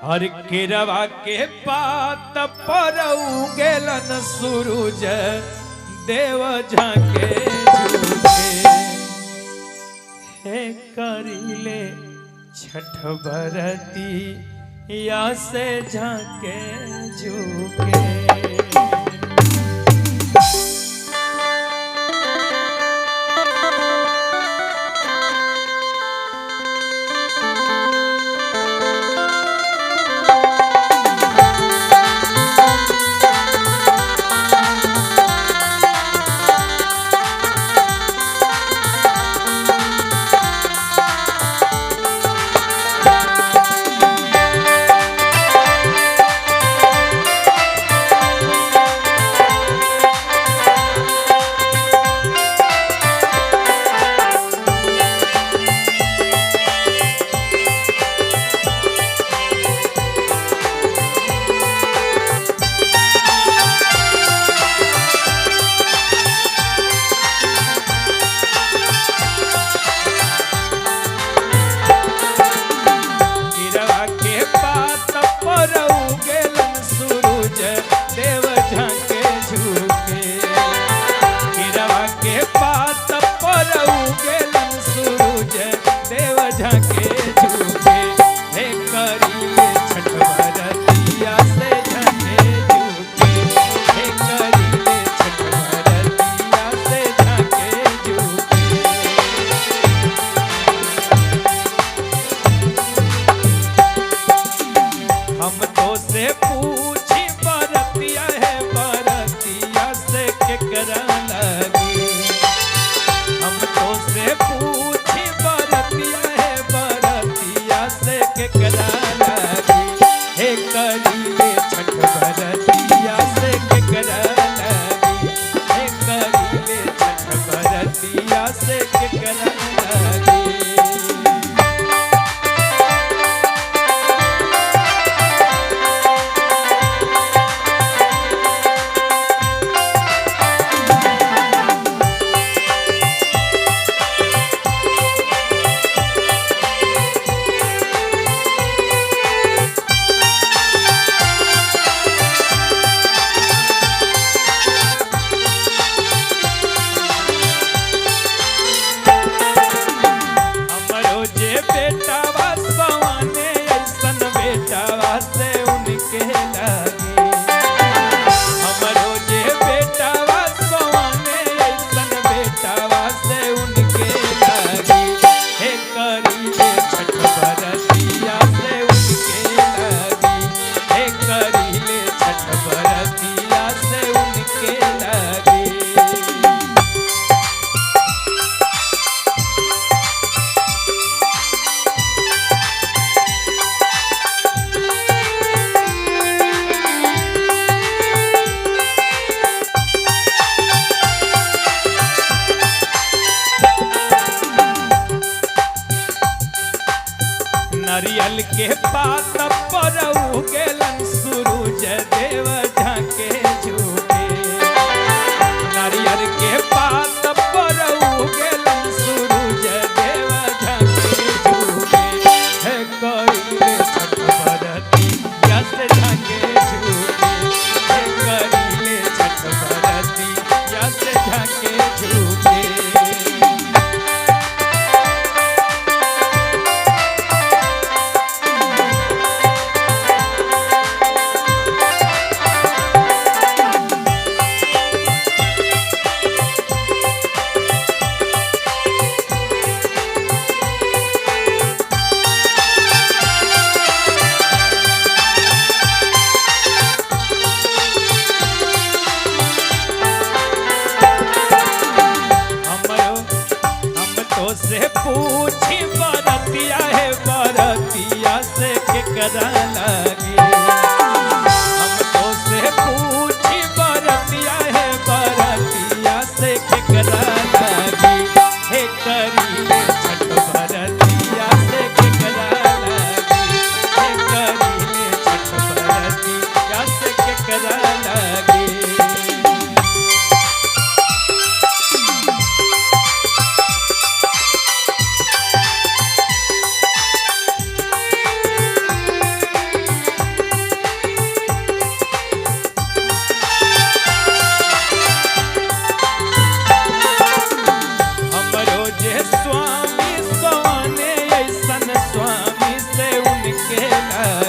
हर केरवा के पात पर उगेलन सूरज देव झाके झुके हे करिले छठ बरती या से झाके झुके। नारियल के पात पर उगेलन सूरज देव झाके झुके। नारियल के पात पर उगेलन सूरज देव झाके झुके हे करिले छठ बरती या से झाके झुके हे करिले छठ बरती या से झाके झुके। से पूछी बरतिया है बरतिया से केकरा लगी। हम तो से पूछी बरतिया है बरतिया से केकरा लगी हे करिले छठ बरतिया से केकरा लगी हे करिले छठ बरतिया से केकरा लगी। लागे।